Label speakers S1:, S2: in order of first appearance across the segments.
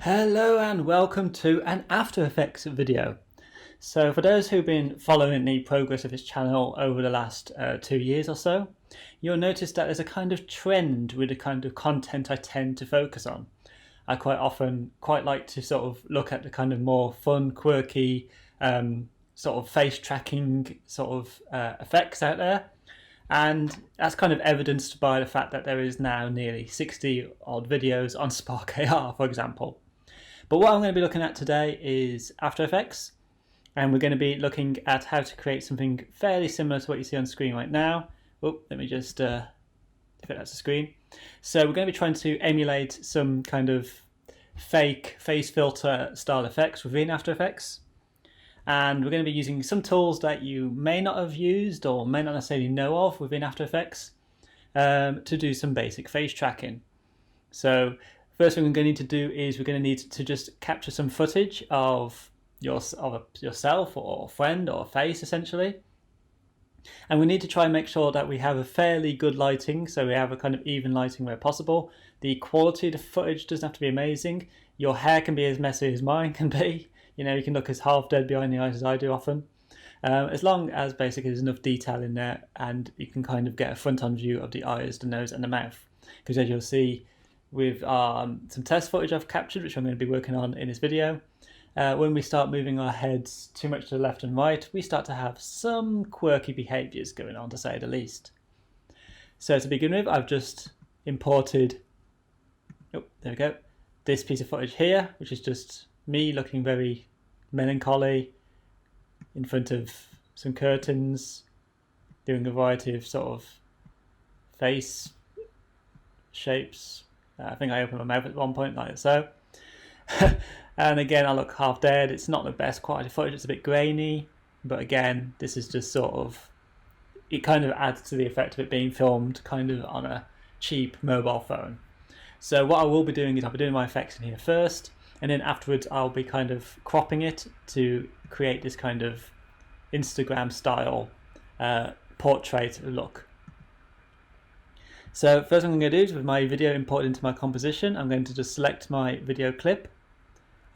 S1: Hello and welcome to an After Effects video. So for those who've been following the progress of this channel over the last 2 years or so, you'll notice that there's a kind of trend with the kind of content I tend to focus on. I quite often like to sort of look at the kind of more fun, quirky, sort of face tracking sort of effects out there. And that's kind of evidenced by the fact that there is now nearly 60 odd videos on Spark AR, for example. But what I'm going to be looking at today is After Effects, and we're going to be looking at how to create something fairly similar to what you see on screen right now. Oh, let me just if that's the screen. So we're going to be trying to emulate some kind of fake face filter style effects within After Effects. And we're going to be using some tools that you may not have used or may not necessarily know of within After Effects to do some basic face tracking. So first thing we're going to need to do is we're going to need to just capture some footage of yourself or friend or face essentially. And we need to try and make sure that we have a fairly good lighting, so we have a kind of even lighting where possible. The quality of the footage doesn't have to be amazing. Your hair can be as messy as mine can be. You know, you can look as half dead behind the eyes as I do often. As long as basically there's enough detail in there and you can kind of get a front-on view of the eyes, the nose and the mouth. Because as you'll see with some test footage I've captured, which I'm going to be working on in this video, when we start moving our heads too much to the left and right, we start to have some quirky behaviours going on, to say the least. So to begin with, I've just imported, oh, there we go, this piece of footage here, which is just me looking very melancholy in front of some curtains, doing a variety of sort of face shapes. I think I opened my mouth at one point like so. And again, I look half dead. It's not the best quality footage, it's a bit grainy, but again, this is just sort of, it kind of adds to the effect of it being filmed kind of on a cheap mobile phone. So what I will be doing is I'll be doing my effects in here first, and then afterwards I'll be kind of cropping it to create this kind of Instagram style portrait look. So first thing I'm going to do is with my video imported into my composition, I'm going to just select my video clip.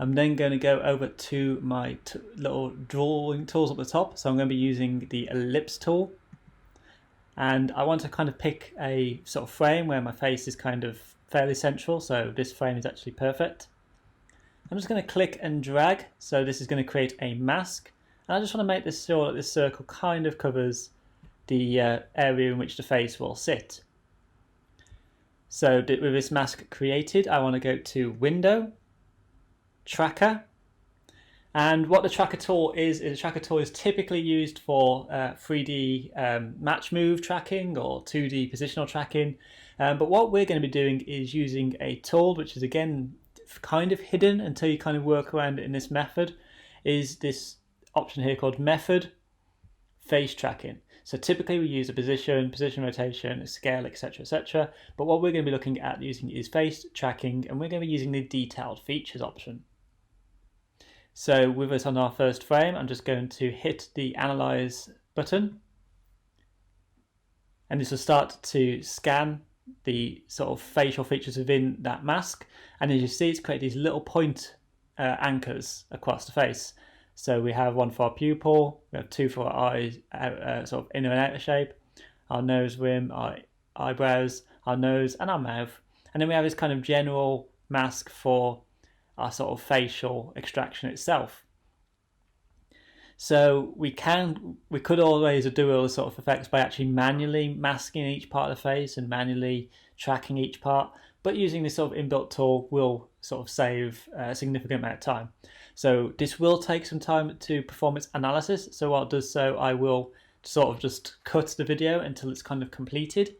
S1: I'm then going to go over to my little drawing tools at the top. So I'm going to be using the Ellipse Tool. And I want to kind of pick a sort of frame where my face is kind of fairly central. So this frame is actually perfect. I'm just going to click and drag. So this is going to create a mask. And I just want to make this sure that this circle kind of covers the area in which the face will sit. So with this mask created, I want to go to Window, Tracker, and what the tracker tool is the tracker tool is typically used for 3D match move tracking or 2D positional tracking, but what we're going to be doing is using a tool which is again kind of hidden until you kind of work around it in this method, is this option here called Method Face Tracking. So typically we use a position rotation, a scale, etc, etc, but what we're going to be looking at using is face tracking, and we're going to be using the detailed features option. So with us on our first frame, I'm just going to hit the Analyze button, and this will start to scan the sort of facial features within that mask, and as you see it's created these little point anchors across the face. So we have one for our pupil, we have two for our eyes, sort of inner and outer shape, our nose rim, our eyebrows, our nose and our mouth, and then we have this kind of general mask for our sort of facial extraction itself. So we could always do all the sort of effects by actually manually masking each part of the face and manually tracking each part, but using this sort of inbuilt tool will sort of save a significant amount of time. So this will take some time to perform its analysis, so while it does so, I will sort of just cut the video until it's kind of completed,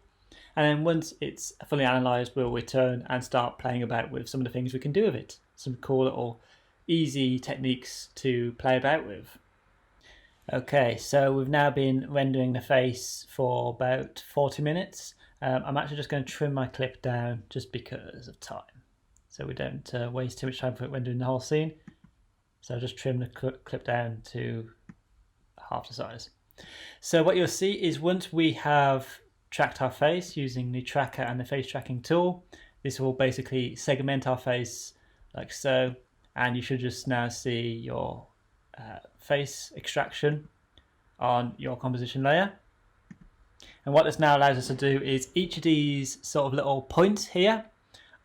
S1: and then once it's fully analysed we'll return and start playing about with some of the things we can do with it. Some cool little easy techniques to play about with. Okay, so we've now been rendering the face for about 40 minutes. I'm actually just going to trim my clip down just because of time, so we don't waste too much time for rendering the whole scene. So I'll just trim the clip down to half the size. So what you'll see is once we have tracked our face using the tracker and the face tracking tool, this will basically segment our face like so, and you should just now see your face extraction on your composition layer. And what this now allows us to do is each of these sort of little points here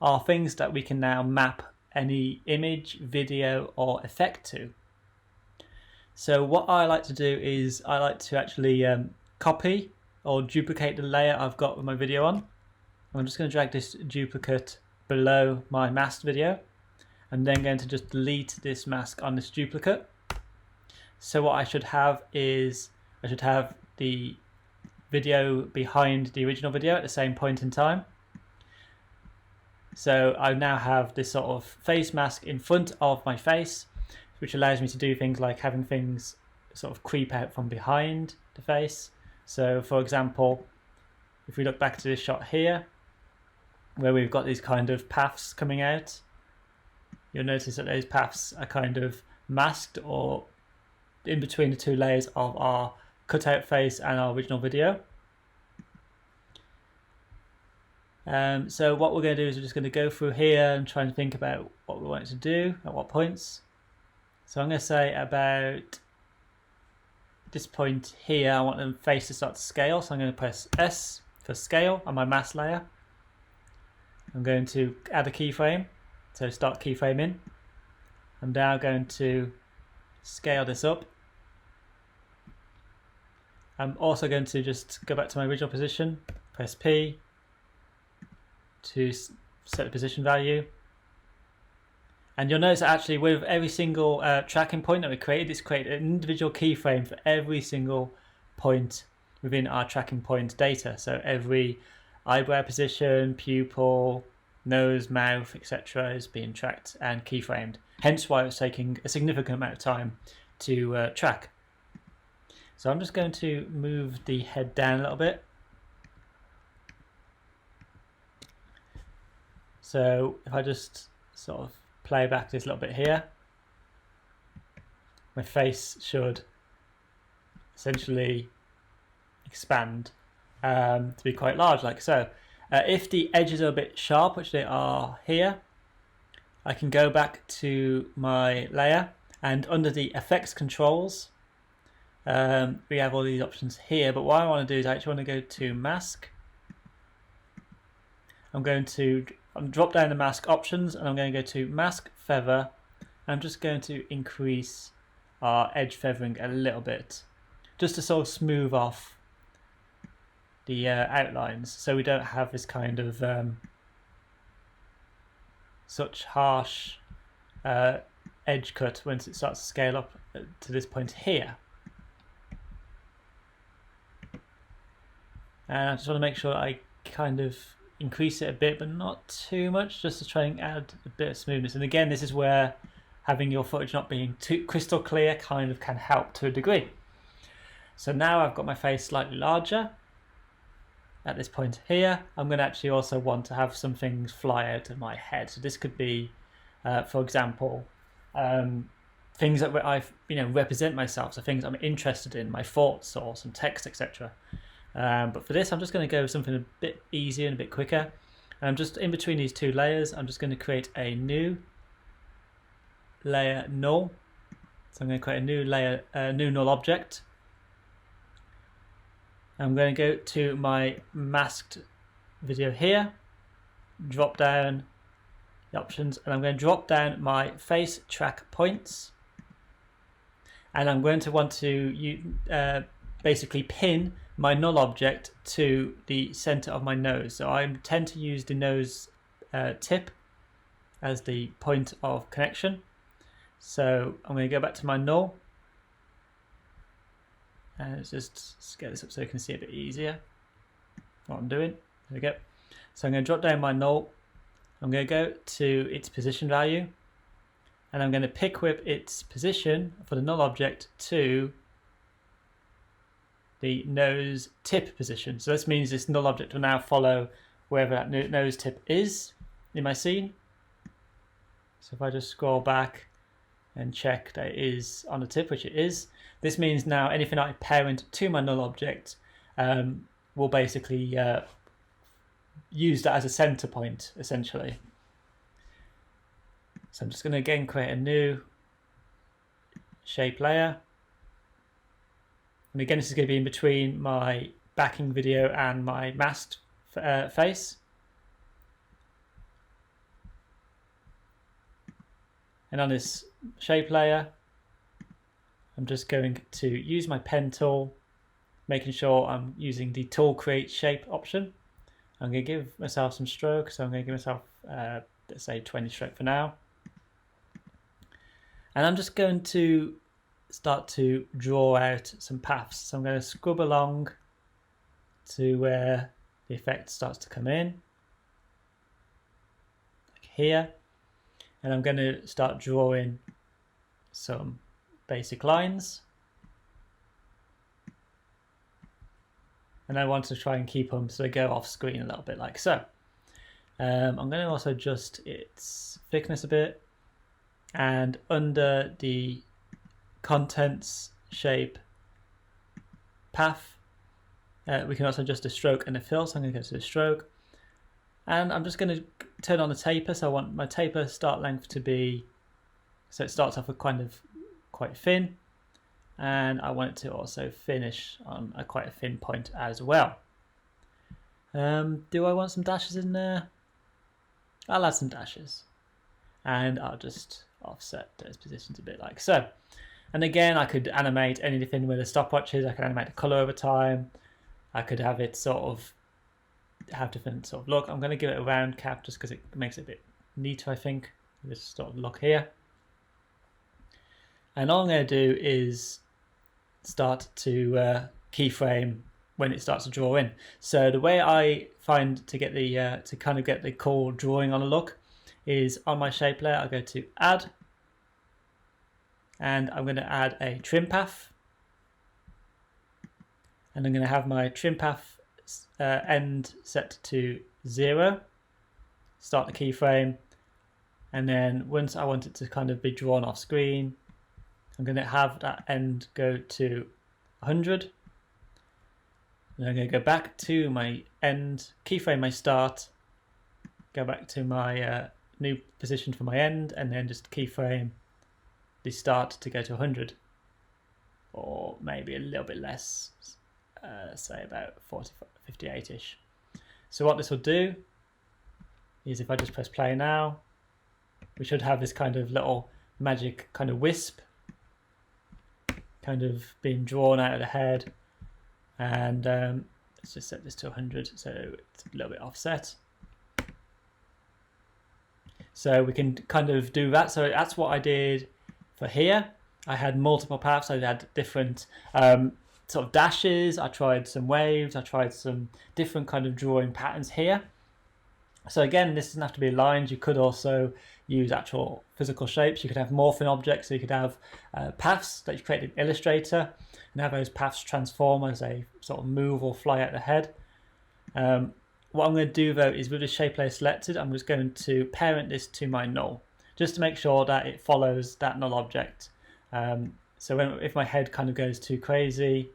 S1: are things that we can now map any image, video or effect to. So what I like to do is I like to actually copy or duplicate the layer I've got with my video on. I'm just going to drag this duplicate below my masked video and then going to just delete this mask on this duplicate. So what I should have is I should have the video behind the original video at the same point in time. So I now have this sort of face mask in front of my face, which allows me to do things like having things sort of creep out from behind the face. So for example, if we look back to this shot here, where we've got these kind of paths coming out, you'll notice that those paths are kind of masked or in between the two layers of our cutout face and our original video. So what we're going to do is we're just going to go through here and try and think about what we want it to do at what points. So I'm going to say about this point here, I want the face to start to scale. So I'm going to press S for scale on my mask layer. I'm going to add a keyframe, so start keyframing. I'm now going to scale this up. I'm also going to just go back to my original position, press P to set the position value. And you'll notice that actually with every single tracking point that we created, it's created an individual keyframe for every single point within our tracking point data. So every eyebrow position, pupil, nose, mouth, etc. is being tracked and keyframed. Hence why it's taking a significant amount of time to track. So I'm just going to move the head down a little bit. So if I just sort of play back this little bit here, my face should essentially expand to be quite large like so. If the edges are a bit sharp, which they are here, I can go back to my layer and under the effects controls we have all these options here, but what I want to do is I actually want to go to mask. I'm going to drop down the mask options and I'm going to go to mask feather. I'm just going to increase our edge feathering a little bit just to sort of smooth off the outlines so we don't have this kind of such harsh edge cut once it starts to scale up to this point here. And I just want to make sure that I kind of increase it a bit, but not too much, just to try and add a bit of smoothness. And again, this is where having your footage not being too crystal clear kind of can help to a degree. So now I've got my face slightly larger at this point here. I'm going to actually also want to have some things fly out of my head. So this could be, for example, things that I represent myself, so things I'm interested in, my thoughts or some text, etc. But for this, I'm just going to go with something a bit easier and a bit quicker. And I'm just in between these two layers, I'm just going to create a new layer null. So I'm going to create a new layer, new null object. I'm going to go to my masked video here, drop down the options, and I'm going to drop down my face track points. And I'm going to want to basically pin my null object to the center of my nose. So I tend to use the nose tip as the point of connection. So I'm going to go back to my null and let's just get this up so you can see a bit easier what I'm doing. There we go. So I'm going to drop down my null. I'm going to go to its position value and I'm going to pick whip its position for the null object to the nose tip position. So this means this null object will now follow wherever that nose tip is in my scene. So if I just scroll back and check that it is on the tip, which it is. This means now anything I parent to my null object will basically use that as a center point, essentially. So I'm just going to again create a new shape layer. And again, this is going to be in between my backing video and my masked face. And on this shape layer, I'm just going to use my pen tool, making sure I'm using the tool create shape option. I'm going to give myself some stroke, so I'm going to give myself, let's say 20 stroke for now. And I'm just going to start to draw out some paths. So I'm going to scrub along to where the effect starts to come in, like here. And I'm going to start drawing some basic lines. And I want to try and keep them so they go off screen a little bit like so. I'm going to also adjust its thickness a bit. And under the contents shape path, we can also adjust the stroke and the fill. So I'm going to go to the stroke. And I'm just going to turn on the taper. So I want my taper start length to be, so it starts off with kind of quite thin. And I want it to also finish on quite a thin point as well. Do I want some dashes in there? I'll add some dashes. And I'll just offset those positions a bit like so. And again, I could animate anything with a stopwatch is. I could animate the color over time. I could have it sort of have different sort of look. I'm going to give it a round cap just because it makes it a bit neater, I think. This sort of look here. And all I'm going to do is start to keyframe when it starts to draw in. So the way I find to get the to kind of get the cool drawing on a look is on my shape layer. I'll go to add, and I'm going to add a trim path, and I'm going to have my trim path end set to 0, start the keyframe, and then once I want it to kind of be drawn off screen, I'm going to have that end go to 100. And I'm going to go back to my end, keyframe my start, go back to my new position for my end, and then just keyframe the start to go to 100, or maybe a little bit less, say about 58-ish. So what this will do is if I just press play now, we should have this kind of little magic kind of wisp kind of being drawn out of the head. And let's just set this to 100 so it's a little bit offset. So we can kind of do that. So that's what I did for here. I had multiple paths. I had different sort of dashes. I tried some waves. I tried some different kind of drawing patterns here. So again, this doesn't have to be lines. You could also use actual physical shapes. You could have morphing objects. So you could have paths that you created in Illustrator and have those paths transform as they sort of move or fly out the head. What I'm going to do though is with the shape layer selected, I'm just going to parent this to my null, just to make sure that it follows that null object. So if my head kind of goes too crazy,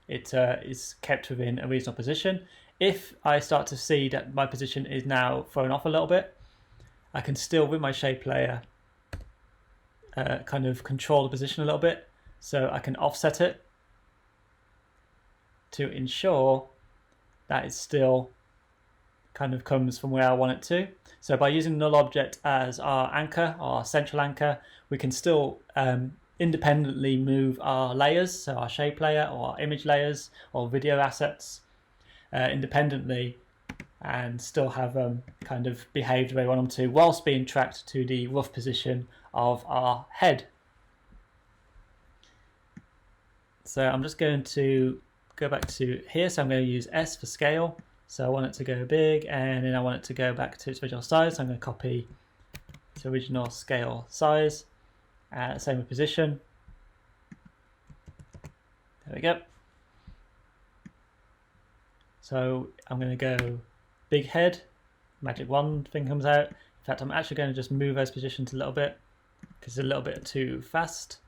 S1: it is kept within a reasonable position. If I start to see that my position is now thrown off a little bit, I can still, with my shape layer, kind of control the position a little bit. So I can offset it to ensure that it still kind of comes from where I want it to. So by using null object as our anchor, our central anchor, we can still independently move our layers, so our shape layer or our image layers or video assets independently, and still have kind of behave the way we want them to, whilst being tracked to the rough position of our head. So I'm just going to go back to here. So I'm going to use S for scale. So I want it to go big, and then I want it to go back to its original size. So I'm going to copy its original scale size. Same with position. There we go. So I'm going to go big head, magic wand thing comes out. In fact, I'm actually going to just move those positions a little bit. because it's a little bit too fast.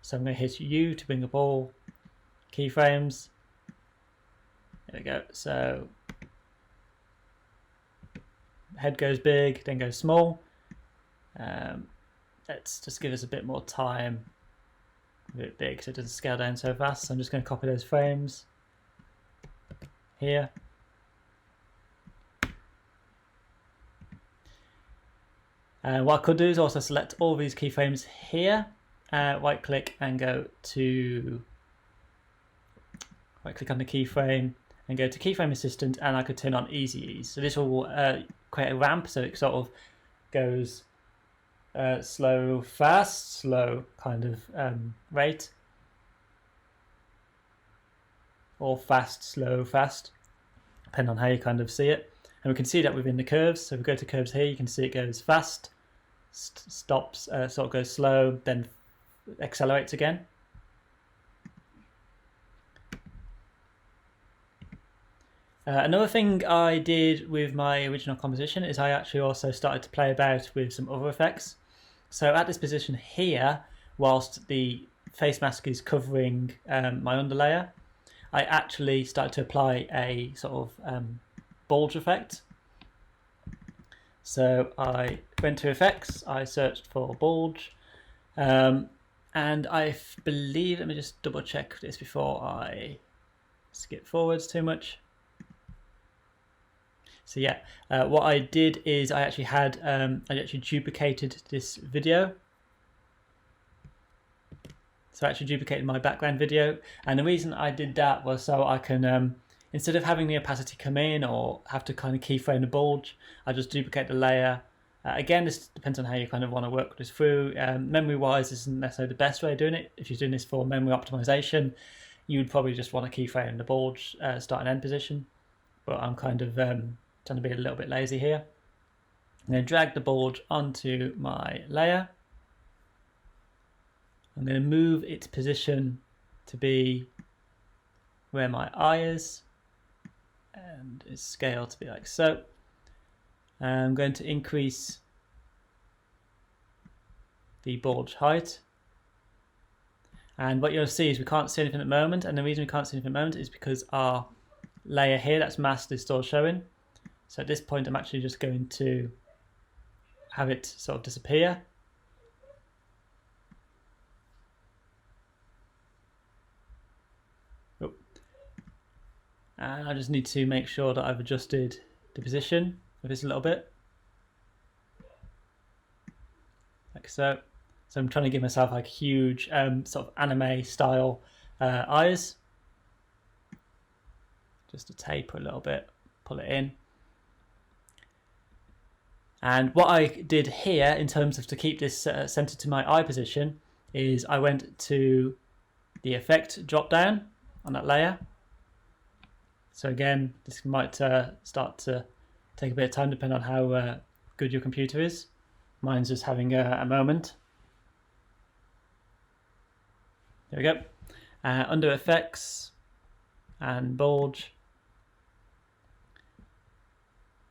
S1: So I'm going to hit U to bring up all keyframes. There we go. So head goes big, then goes small. Let's just give us a bit more time. A bit big so it doesn't scale down so fast. So I'm just going to copy those frames here. What I could do is also select all these keyframes here, right click and go to right click on the keyframe and go to Keyframe Assistant, and I could turn on Easy Ease. So this will create a ramp, so it sort of goes slow, fast, slow kind of rate, or fast, slow, fast, depending on how you kind of see it. And we can see that within the curves. So if we go to curves here, you can see it goes fast, stops, sort of goes slow, then accelerates again. Another thing I did with my original composition is I actually also started to play about with some other effects. So at this position here, whilst the face mask is covering my underlayer, I actually started to apply a sort of bulge effect. So I went to effects, I searched for bulge, and I believe, let me just double check this before I skip forwards too much. So yeah, what I did is I actually had, I actually duplicated this video. So I actually duplicated my background video, and the reason I did that was so I can, instead of having the opacity come in or have to kind of keyframe the bulge, I just duplicate the layer. Again, this depends on how you kind of want to work this through. Memory-wise, this isn't necessarily the best way of doing it. If you're doing this for memory optimization, you would probably just want to keyframe the bulge start and end position. But I'm kind of trying to be a little bit lazy here. I'm going to drag the bulge onto my layer. I'm going to move its position to be where my eye is, and its scale to be like so. I'm going to increase the bulge height. And what you'll see is we can't see anything at the moment, and the reason we can't see anything at the moment is because our layer here that's masked is still showing. So at this point I'm actually just going to have it sort of disappear. Oh. And I just need to make sure that I've adjusted the position of this a little bit. Like so. So I'm trying to give myself like huge sort of anime style eyes. Just to taper a little bit, pull it in. And what I did here in terms of to keep this centered to my eye position is I went to the effect drop down on that layer. So again, this might start to take a bit of time depending on how good your computer is. Mine's just having a moment. There we go. Under effects and bulge,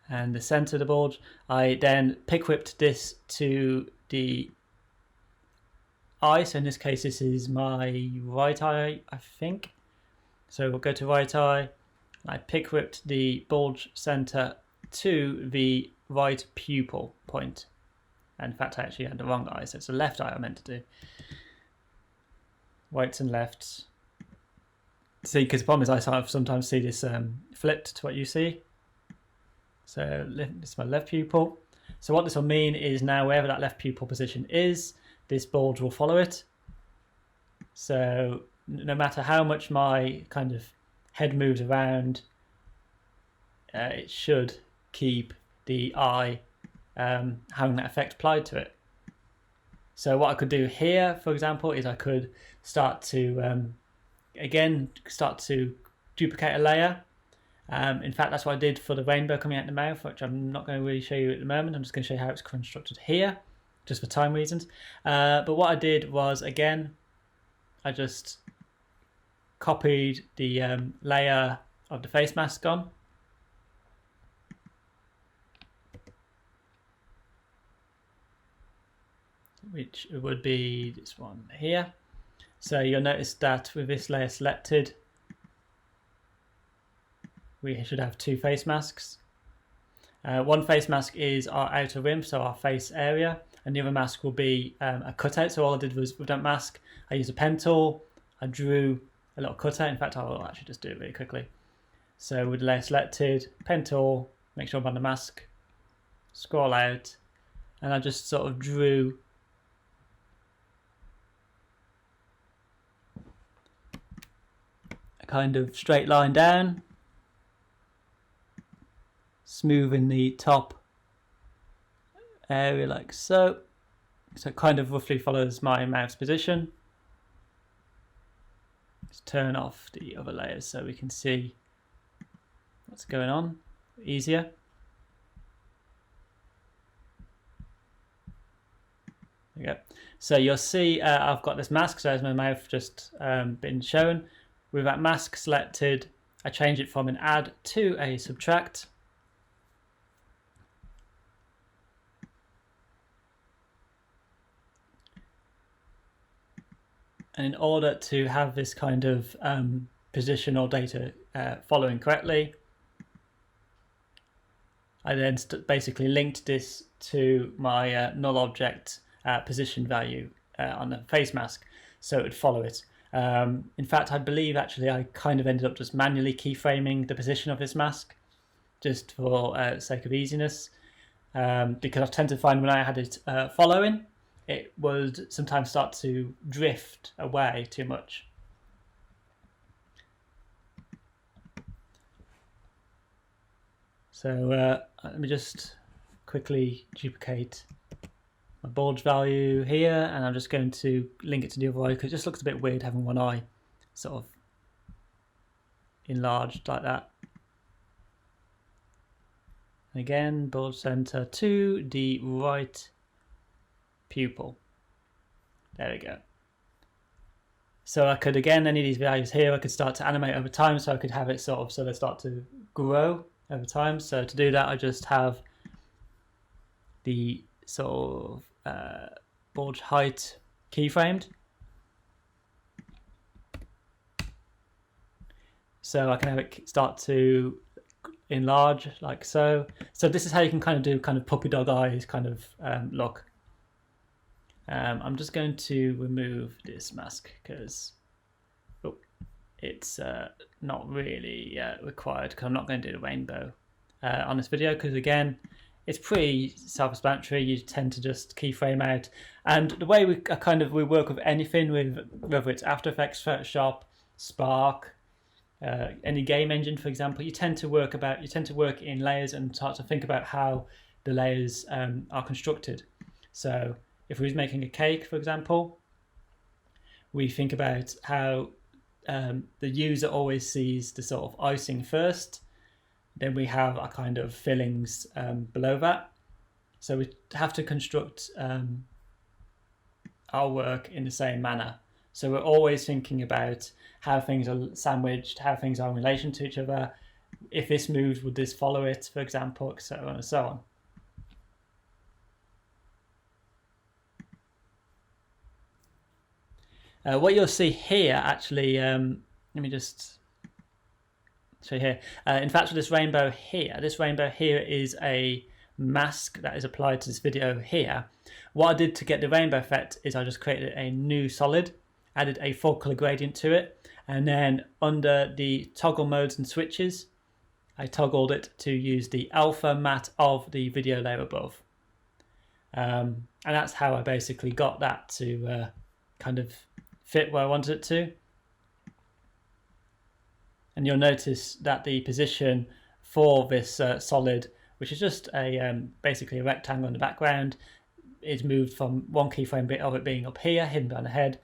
S1: and the center of the bulge, I then pick whipped this to the eye. So in this case, this is my right eye, I think. So we'll go to right eye. I pick whipped the bulge center to the right pupil point. And in fact, I actually had the wrong eye, so it's the left eye I meant to do. Rights and lefts. See, because the problem is I sort of sometimes see this flipped to what you see. So this is my left pupil. So what this will mean is now wherever that left pupil position is, this bulge will follow it. So no matter how much my kind of head moves around, it should keep the eye having that effect applied to it. So what I could do here, for example, is I could start to, again, start to duplicate a layer. In fact, that's what I did for the rainbow coming out the mouth, which I'm not going to really show you at the moment. I'm just going to show you how it's constructed here, just for time reasons. But what I did was, again, I just copied the layer of the face mask on. which would be this one here. So you'll notice that with this layer selected, we should have two face masks. One face mask is our outer rim, so our face area, and the other mask will be a cutout. So all I did was, with that mask, I used a pen tool, I drew a little cutout. In fact, I'll actually just do it really quickly. So with the layer selected, pen tool, make sure I'm on the mask, scroll out, and I just sort of drew a kind of straight line down, smoothing the top area like so. So it kind of roughly follows my mouse position. Let's turn off the other layers so we can see what's going on easier. There we go. So you'll see I've got this mask, so as my mouth just been shown. With that mask selected, I change it from an add to a subtract. And in order to have this kind of position or data following correctly, I then basically linked this to my null object position value on the face mask, so it would follow it. In fact, I believe actually I kind of ended up just manually keyframing the position of this mask, just for sake of easiness, because I tend to find when I had it following, it would sometimes start to drift away too much. So let me just quickly duplicate my bulge value here, and I'm just going to link it to the other eye because it just looks a bit weird having one eye sort of enlarged like that. And again, bulge center to the right pupil. There we go. So I could, again, any of these values here, I could start to animate over time, so I could have it sort of, so they start to grow over time. So to do that, I just have the sort of bulge height keyframed. So I can have it start to enlarge like so. So this is how you can kind of do kind of puppy dog eyes kind of look. I'm just going to remove this mask because it's not really required, because I'm not going to do the rainbow on this video, because again, it's pretty self-explanatory. You tend to just keyframe out, and the way we work with anything, with whether it's After Effects, Photoshop, Spark, any game engine, for example, you tend to work in layers and start to think about how the layers are constructed. So if we was making a cake, for example, we think about how the user always sees the sort of icing first, then we have our kind of fillings below that. So we have to construct our work in the same manner. So we're always thinking about how things are sandwiched, how things are in relation to each other. If this moves, would this follow it, for example, so on and so on. What you'll see here, actually, let me just show you here. In fact, with this rainbow here is a mask that is applied to this video here. What I did to get the rainbow effect is I just created a new solid, added a full color gradient to it, and then under the toggle modes and switches, I toggled it to use the alpha matte of the video layer above. And that's how I basically got that to kind of fit where I wanted it to. And you'll notice that the position for this solid, which is just a basically a rectangle in the background, is moved from one keyframe bit of it being up here, hidden behind the head,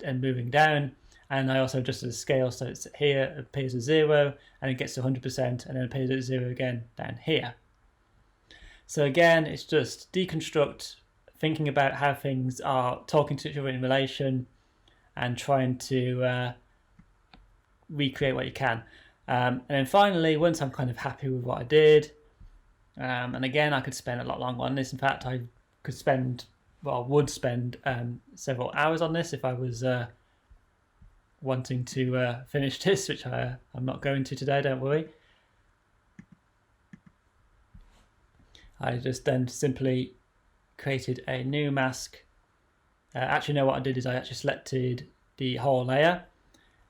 S1: and moving down. And I also adjusted the scale, so it's here, it appears as 0, and it gets to 100%, and then appears at 0 again down here. So again, it's just deconstruct, thinking about how things are talking to each other in relation, and trying to recreate what you can. And then finally, once I'm kind of happy with what I did, and again, I could spend a lot longer on this. In fact, I could spend would spend several hours on this if I was wanting to finish this, which I'm not going to today, don't worry. I just then simply created a new mask. Actually, no, what I did is I actually selected the whole layer,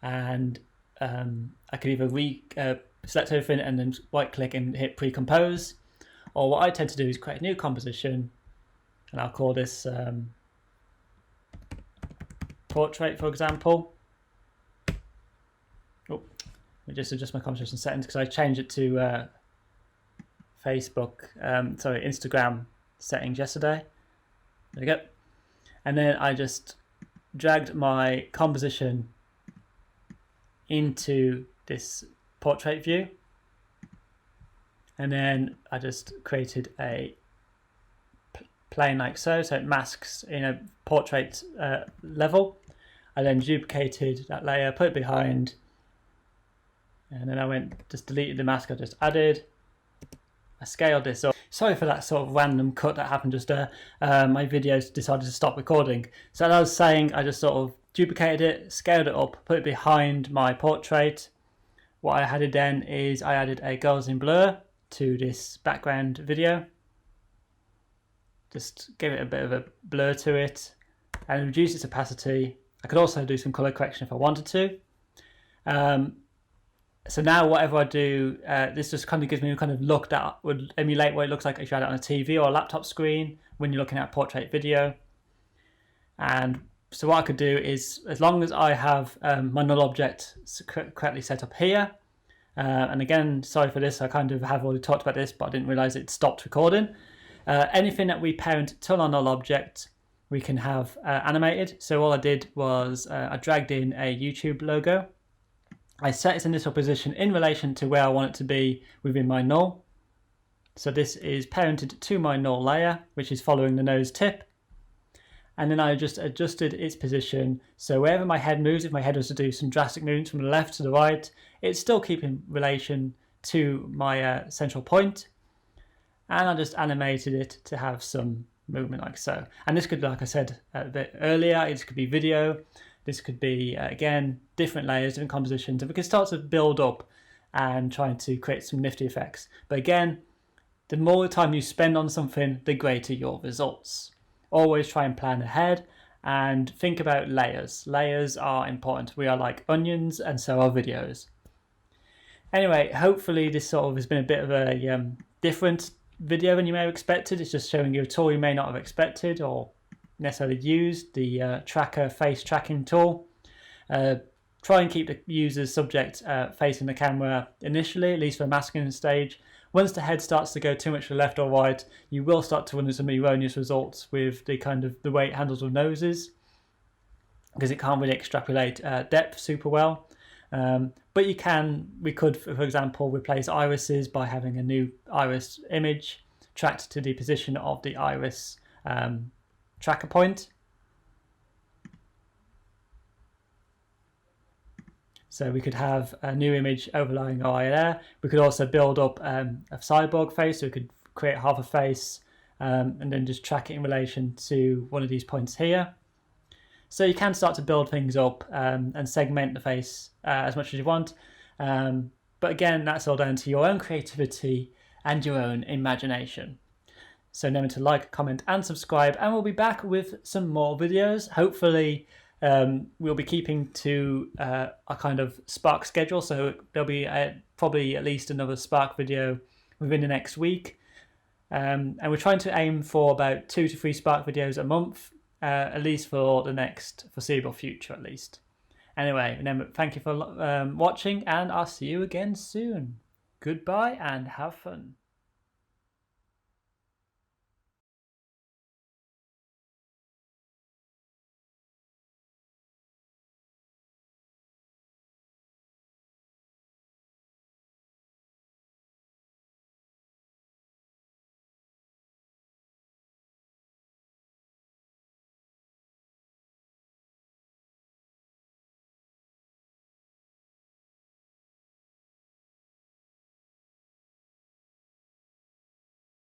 S1: and I could either select everything and then right click and hit pre-compose, or what I tend to do is create a new composition, and I'll call this portrait, for example. Oh, let me just adjust my composition settings because I changed it to Instagram settings yesterday. There we go. And then I just dragged my composition into this portrait view, and then I just created a plane like so it masks in a portrait level. I then duplicated that layer, put it behind, and then I just deleted the mask I just added. I scaled this up. Sorry for that sort of random cut that happened just there. My video decided to stop recording. So as I was saying, I just sort of duplicated it, scaled it up, put it behind my portrait. What I added then is I added a Gaussian blur to this background video. Just gave it a bit of a blur to it and reduced its opacity. I could also do some color correction if I wanted to. So now whatever I do, this just kind of gives me a kind of look that would emulate what it looks like if you had it on a TV or a laptop screen when you're looking at a portrait video. And so what I could do is, as long as I have my null object correctly set up here, and again, sorry for this, I kind of have already talked about this, but I didn't realize it stopped recording. Anything that we parent to our null object, we can have animated. So all I did was I dragged in a YouTube logo. I set its initial position in relation to where I want it to be within my null. So this is parented to my null layer, which is following the nose tip. And then I just adjusted its position. So wherever my head moves, if my head was to do some drastic movements from the left to the right, it's still keeping relation to my central point. And I just animated it to have some movement like so. And this could, like I said a bit earlier, it could be video. This could be, again, different layers, different compositions, and we can start to build up and trying to create some nifty effects. But again, the more time you spend on something, the greater your results. Always try and plan ahead and think about layers. Layers are important. We are like onions, and so are videos. Anyway, hopefully this sort of has been a bit of a different video than you may have expected. It's just showing you a tool you may not have expected or necessarily used, the tracker face tracking tool. Try and keep the user's subject facing the camera initially, at least for a masking stage. Once the head starts to go too much to the left or right, you will start to run into some erroneous results with the way it handles with noses, because it can't really extrapolate depth super well. But we could, for example, replace irises by having a new iris image tracked to the position of the iris tracker point. So we could have a new image overlaying our eye there. We could also build up a cyborg face, so we could create half a face and then just track it in relation to one of these points here. So you can start to build things up and segment the face as much as you want. But again, that's all down to your own creativity and your own imagination. So remember to like, comment and subscribe, and we'll be back with some more videos. Hopefully we'll be keeping to a kind of Spark schedule, so there'll be probably at least another Spark video within the next week. And we're trying to aim for about 2 to 3 Spark videos a month, at least for the next foreseeable future at least. Anyway, remember, thank you for watching, and I'll see you again soon. Goodbye and have fun.